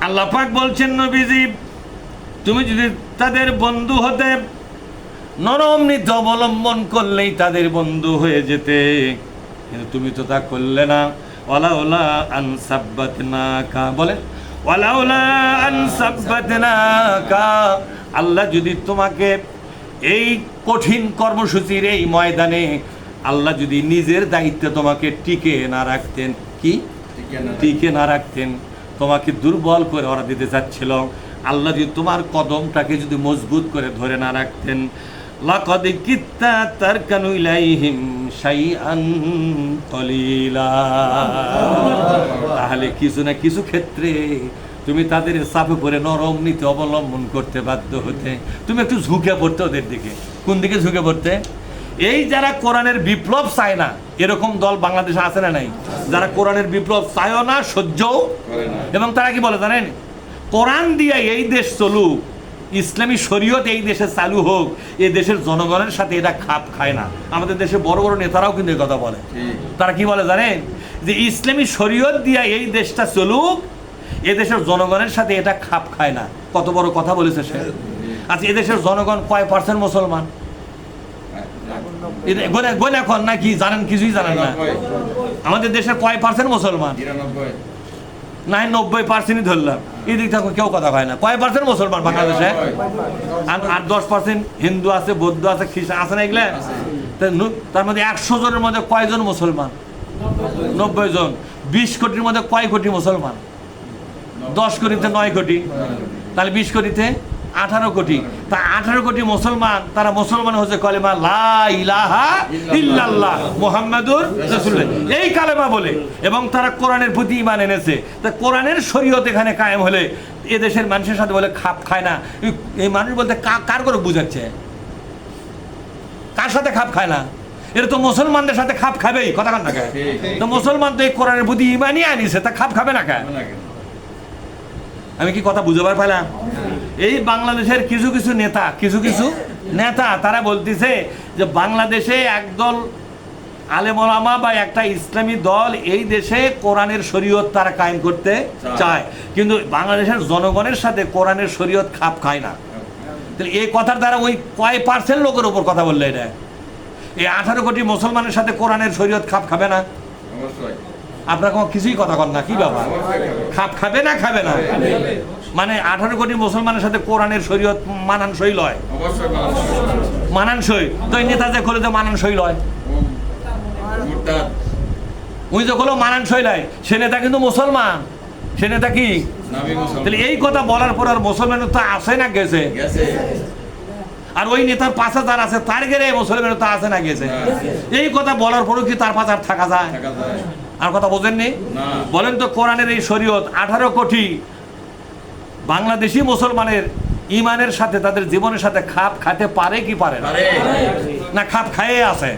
আল্লাহ পাক বলছেন নবীজি তুমি যদি তাদের বন্ধু হতে নরম নীতি অবলম্বন করলেই তাদের বন্ধু হয়ে যেতে, কিন্তু তুমি তো তা করলে না। ওয়ালাউলা আন সাব্বাতনাকা, বলেন ওয়ালাউলা আন সাব্বাতনাকা, আল্লাহ যদি তোমাকে এই কঠিন কর্মসূচির এই ময়দানে আল্লাহ যদি নিজের দায়িত্বে তোমাকে টিকে না রাখতেন, কি টিকে না রাখতেন, তোমাকে দুর্বল করে ওরা দিতে চাচ্ছিল, আল্লাহ যদি তোমার কদমটাকে যদি মজবুত করে ধরে না রাখতেন, লাকাদ কিত্তা তারকানু ইলাইহিম শাইআন কলিলা, তাহলে কিছু না কিছু ক্ষেত্রে তুমি তাদের চাপে পড়ে নরম নীতি অবলম্বন করতে বাধ্য হতে, তুমি একটু ঝুঁকে পড়তে ওদের দিকে। কোন দিকে ঝুঁকে পড়তে? এই যারা কোরআনের বিপ্লব চায় না, এরকম দল বাংলাদেশে আছে না নাই? যারা কোরআনের বিপ্লব চায়ও না, সহ্যও, এবং তারা কি বলে জানেন, কোরআন দিয়ে এই দেশ চলুক, ইসলামী শরীয়ত এই দেশে চালু হোক, এই দেশের জনগণের সাথে এটা খাপ খায় না। আমাদের দেশে বড় বড় নেতারাও কিন্তু এই কথা বলে। তারা কি বলে জানেন, যে ইসলামী শরীয়ত দিয়ে এই দেশটা চলুক, এ দেশের জনগণের সাথে এটা খাপ খায় না। কত বড় কথা বলেছে সে। আচ্ছা, এদেশের জনগণ কয় পার্সেন্ট মুসলমান? গোনা এখন নাকি জানেন? কিছুই জানেন না। আমাদের দেশের কয় পার্সেন্ট মুসলমান? না, 90% ধরলাম। এই দিক থেকে কেউ কথা কয় না। কয় পার্সেন্ট মুসলমান বাংলাদেশে? আর 10% হিন্দু আছে, বৌদ্ধ আছে, খ্রিস্টান আছে না এগুলা? তার মধ্যে 100 জনের মধ্যে কয়জন মুসলমান? 90 জন। 20 কোটির মধ্যে কয় কোটি মুসলমান? 10 কোটিতে 9 কোটি, তাহলে 20 কোটিতে 18 কোটি। তা 18 কোটি মুসলমান, তারা মুসলমান হচ্ছে কলেমা লা ইলাহা ইল্লাল্লাহ মুহাম্মাদুর রাসূলুল্লাহ, এই কালেমা বলে, এবং তারা কোরআনের প্রতি ঈমান এনেছে। তা কোরআনের শরীয়ত এখানে কায়েম হলে এদেশের মানুষের সাথে বলে খাপ খায় না। এই মানুষ বলতে কার করে বুঝাচ্ছে? কার সাথে খাপ খায় না? এটা তো মুসলমানদের সাথে খাপ খাবেই, কথা কান না খায়। তো মুসলমান তো এই কোরআনের প্রতি ঈমানই আনিছে, তা খাপ খাবে না খায়? আমি কি কথা বুঝাবার পাইলাম? এই বাংলাদেশের কিছু কিছু নেতা তারা বলতেছে যে বাংলাদেশে একদল আলেম ওলামা বা একটা ইসলামী দল এই দেশে কোরআনের শরীয়ত তারা কায়েম করতে চায়, কিন্তু বাংলাদেশের জনগণের সাথে কোরআনের শরীয়ত খাপ খায় না। তাহলে এই কথার দ্বারা ওই কয় পার্সেন্ট লোকের উপর কথা বললে এটা? এই 18 কোটি মুসলমানের সাথে কোরআনের শরীয়ত খাপ খাবে না? আপনার কোনো কিছুই কথা কন না, কি ব্যাপার? খাপ খাবে না? খাবে না মানে 18 কোটি মুসলমানের সাথে কোরআনের শরীয়ত মানানসই লয়? মানানসই তো এই নেতা যে করে যে মানানসই লয়, উনি যে হলো মানানসই লয়, সে নেতা কিন্তু মুসলমান। সে নেতা কি? তাহলে এই কথা বলার পর আর মুসলমানের তো আসে না গেছে? আর ওই নেতার পাশে যার আছে তার গেলে মুসলমানের তো আসে না গেছে? এই কথা বলার পরও কি তার পাশে আর থাকা যায়? আর কথা বোঝেননি? বলেন তো, কোরআনের এই শরীয়ত 18 কোটি বাংলাদেশি মুসলমানের ইমানের সাথে, তাদের জীবনের সাথে খাপ খাতে পারে কি পারে না? না খাপ খাইয়ে আছে?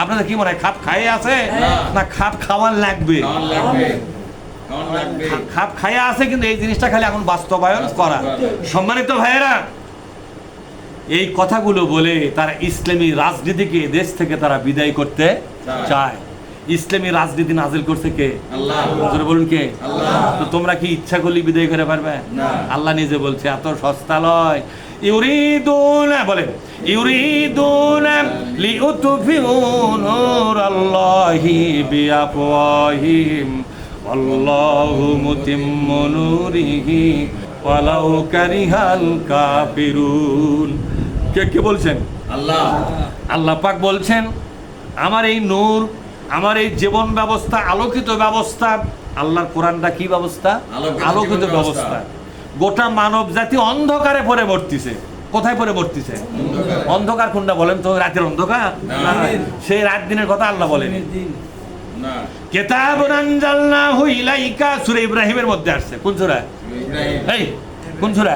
আপনাদের কি মনে হয় খাপ খাইয়ে আছে না খাপ খাওয়ার লাগবে? খাপ খাইয়ে আছে, কিন্তু এই জিনিসটা খালি এখন বাস্তবায়ন করা। সম্মানিত ভাইয়েরা, এই কথাগুলো বলে তারা ইসলামী রাজনীতিকে দেশ থেকে তারা বিদায় করতে চায়। ইসলামী রাজনীতি নাজিল করছে কে? আল্লাহ। বলুন কে? আল্লাহ। তো তোমরা কি ইচ্ছা করলে বিদায় করে পারবে? আল্লাহ নিজে বলছে, এত সস্তা লয়। ইউরিদুনা, বলেন ইউরিদুনা লিউতফিউ নূরাল্লাহি বিআফওয়াহিহিম আল্লাহু মুতিম্মু নূরিহি ওয়ালাউ কারিহাল কাফিরুন। কে বলছেন? আল্লাহ। আল্লাহ পাক বলছেন, আমার এই নূর, আমার এই জীবন ব্যবস্থা, আলোকিত ব্যবস্থা, আল্লাহর কোরআনটা কি ব্যবস্থা? আলোকিত ব্যবস্থা। গোটা মানব জাতি অন্ধকারে পড়ে মরতেছে। কোথায় পড়ে মরতেছে? অন্ধকার কোনটা বলেন তো? রাতের অন্ধকার? সেই রাত দিনের কথা আল্লাহ বলেন। কিতাবুন আনজালনাহু ইলাইকা, সূরা ইব্রাহিমের মধ্যে আসছে। কোন সূরা? এই কোন সূরা?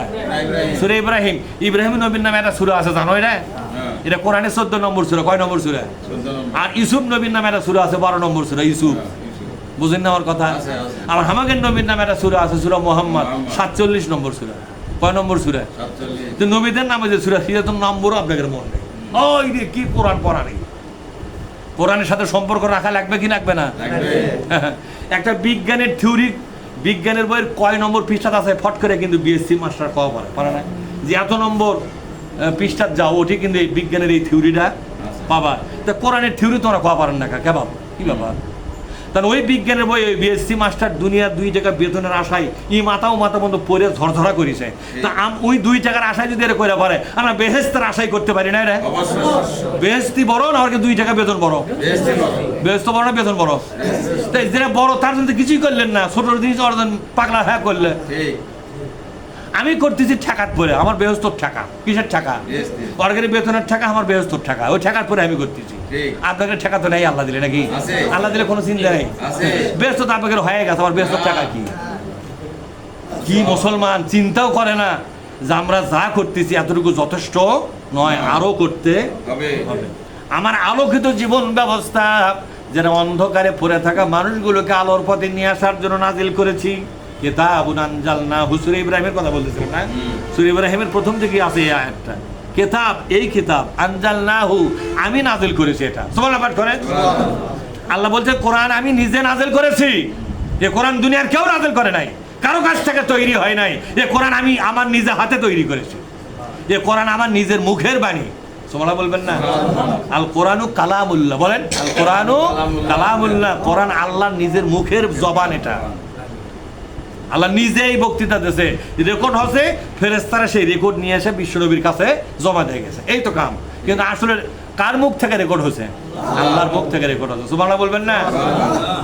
সূরা ইব্রাহিম। ইব্রাহিম নবীর নামে একটা সূরা আছে, জানো এটা? এটা কোরআনের 14 নম্বর সূরা। কয় নম্বর সূরা? আর ইউসুফ নবীর নামে একটা সূরা আছে, 12 নম্বর সূরা ইউসুফ। বুঝেন না আমার কথা? আর হামাগের নবীর নামে একটা সূরা আছে, সূরা মুহাম্মদ, 47 নম্বর সূরা। কয় নম্বর সূরা? 47। তো নবীদের নামে যে সূরা, সেটা তো নম্বরও আপনাদের মনে নেই। ওই রে, কি কোরআন পড়া নেই? কোরআনের সাথে সম্পর্ক রাখা লাগবে কি লাগবে না? একটা বিজ্ঞানের থিওরি, বিজ্ঞানের বইয়ের কয় নম্বর পৃষ্ঠা আছে ফট করে কিন্তু বিএসসি মাস্টার কওয়া পারে না, যে এত নম্বর পৃষ্ঠা যাও ওটি কিন্তু এই বিজ্ঞানের এই থিওরিটা পাবা। তা কোরআনের থিওরি তোমরা কওয়া পারেন না কে বাবা, কি ব্যাপার? তাহলে ওই বিজ্ঞানের বই ওই বিএসসি মাস্টার দুনিয়ার 2 টাকা বেতনের আশায় মাথা বন্ধ পরে ঝরঝরা করেছে। তা ওই 2 টাকার আশায় যদি এরা করে পারে, আমরা বেহেস্তের আশাই করতে পারি না রে? বেহেস্তি বড় না আমাকে 2 টাকা বেতন বড়? বেহেস্ত বড় না বেতন বড়? তাই যেটা বড় তার জন্য কিছুই করলেন না, ছোট জিনিস অর্জন পাগলা হ্যাঁ করলে। আমি করতেছি ঠেকাত পরে, আমার বেহস্তর টাকা। কিসের টাকা? সরকারি বেতনের টাকা, আমার বেহস্তর টাকা। ওই ঠেকার পরে আমি করতেছি। আপনাকে ঠেকা তো নেই, আল্লাহ দিলে নাকি? আল্লাহ দিলে কোনো চিন্তা নেই। বেহস্ত তো আপনাকে হয়ে গেছে, আমার বেহস্তর টাকা কি? কি মুসলমান চিন্তাও করে না যে আমরা যা করতেছি এতটুকু যথেষ্ট নয়, আরো করতে হবে। আমার আলোকিত জীবন ব্যবস্থা যেন অন্ধকারে পড়ে থাকা মানুষগুলোকে আলোর পথে নিয়ে আসার জন্য নাজিল করেছি। কিতাবুন আনজালনাহু, সূরা ইব্রাহিমের কথা বলতেছিলাম না? সূরা ইব্রাহিমের প্রথম থেকে আছে এই আয়াতটা। কিতাব, এই কিতাব আনজালনাহু, আমি নাজিল করেছি। এটা সুবহানাল্লাহ পাঠ করেন। আল্লাহ বলছে কোরআন আমি নিজে নাজিল করেছি। এই কোরআন দুনিয়ার কেউ নাজিল করে নাই, কারো কাছ থেকে তৈরি হয় নাই। এই কোরআন আমি আমার নিজে হাতে তৈরি করেছি। এই কোরআন আমার নিজের মুখের বাণী। সুবহানাল্লাহ বলবেন না? আল কোরআনু কালামুল্লাহ, বলেন আল কোরআনু কালামুল্লাহ। কোরআন আল্লাহর নিজের মুখের জবান। এটা আল্লাহ নিজেই বক্তৃতা দিয়েছে, রেকর্ড হচ্ছে, ফেরেশতারা সেই রেকর্ড নিয়ে এসে বিশ্বনবীর কাছে জমা দিয়ে গেছে। এই তো কাম। কিন্তু আসলে কার মুখ থেকে রেকর্ড হয়েছে? আল্লাহর মুখ থেকে রেকর্ড হচ্ছে। সুবহানাল্লাহ বলবেন না?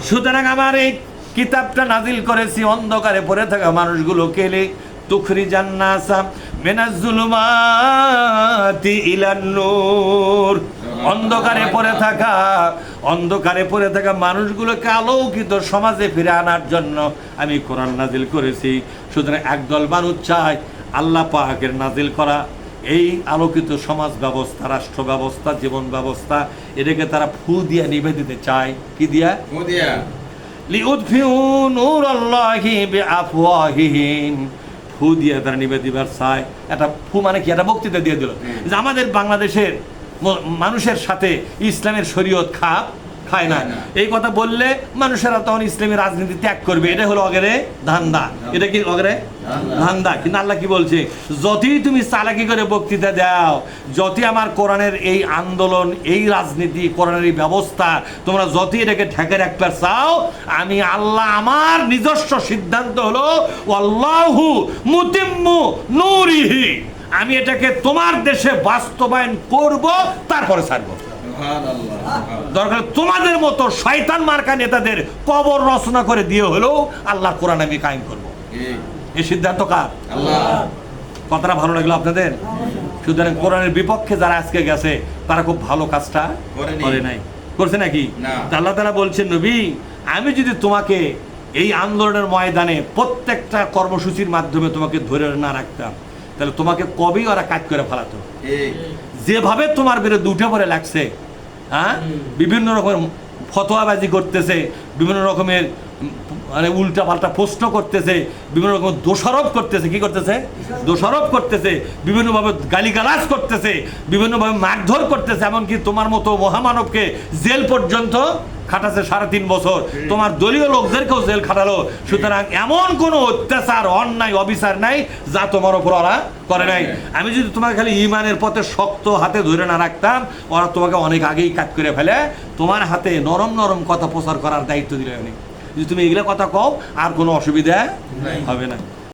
সুতরাং আমার এই কিতাবটা নাজিল করেছি অন্ধকারে পড়ে থাকা মানুষগুলোকে, তুখরিজান নাসা মিনাজ জুলুমাতি ইলান নূর। অন্ধকারে পড়ে থাকা মানুষগুলোকে আলোকিত সমাজে ফিরে আনার জন্য আমি কোরআন নাজিল করেছি। সুতরাং একদল মানুষ চায় আল্লাহ পাকের নাজিল করা এই আলোকিত সমাজ ব্যবস্থা, রাষ্ট্র ব্যবস্থা, জীবন ব্যবস্থা, এটাকে তারা ফু দিয়ে নিভে দিতে চায়। কি দিয়া? ফু দিয়া। লিউদফিউ নূরাল্লাহি বিআফওয়াহিহিম, ফু দিয়ে তারা নিভে দিবার চায়। এটা ফু মানে কি? এটা বক্তৃতা দিয়ে দিল যে আমাদের বাংলাদেশের মানুষের সাথে ইসলামের শরীয়ত খায় না। এই কথা বললে মানুষেরা তখন ইসলামী রাজনীতি ত্যাগ করবে। এটা হলো অগেরে ধান্দা। এটা কি অগেরে ধান্দা? কিন্তু আল্লাহ কি বলছে? যতই তুমি চালাকি করে বক্তৃতা দাও, যতই আমার কোরআনের এই আন্দোলন, এই রাজনীতি, কোরআনের এই ব্যবস্থা তোমরা যতই এটাকে ঠেকে রাখতে চাও, আমি আল্লাহ আমার নিজস্ব সিদ্ধান্ত হলো আল্লাহু মুতিম্মু নূরিহি, আমি এটাকে তোমার দেশে বাস্তবায়ন করব, তারপরে ছাড়বো। দরকার তোমাদের মতো শয়তান মার্কা নেতাদের কবর রচনা করে দিয়ে হলেও আল্লাহর কোরআন আমি কায়েম করব। এই সিদ্ধান্ত কার? আল্লাহ। কথাটা ভালো লাগলো আপনাদের? সুতরাং কোরআনের বিপক্ষে যারা আজকে গেছে তারা খুব ভালো কাজটা করে নাই, করছে নাকি? আল্লাহ তাআলা বলছেন, নবী আমি যদি তোমাকে এই আন্দোলনের ময়দানে প্রত্যেকটা কর্মসূচির মাধ্যমে তোমাকে ধরে না রাখতাম, তাহলে তোমাকে কবেই ওরা কাজ করে ফেলাতো। যেভাবে তোমার বিরুদ্ধে উঠে পড়ে লাগছে, হ্যাঁ, বিভিন্ন রকমের ফতোয়াবাজি করতেছে, বিভিন্ন রকমের মানে উল্টা পাল্টা প্রশ্ন করতেছে, বিভিন্ন রকম দোষারোপ করতেছে। কি করতেছে? দোষারোপ করতেছে, বিভিন্নভাবে গালিগালাজ করতেছে, বিভিন্নভাবে মারধর করতেছে। এমনকি তোমার মতো মহামানবকে জেল পর্যন্ত খাটাছে 3.5 বছর, তোমার দলীয় লোকদেরকেও জেল খাটালো। সুতরাং এমন কোনো অত্যাচার, অন্যায়, অবিচার নাই যা তোমার ওপর ওরা করে নাই। আমি যদি তোমাকে খালি ইমানের পথে শক্ত হাতে ধরে না রাখতাম, ওরা তোমাকে অনেক আগেই কাট করে ফেলে তোমার হাতে নরম নরম কথা প্রচার করার দায়িত্ব দিলে। যদি তুমি এগুলো কথা কও আর কোনো অসুবিধা হবে না।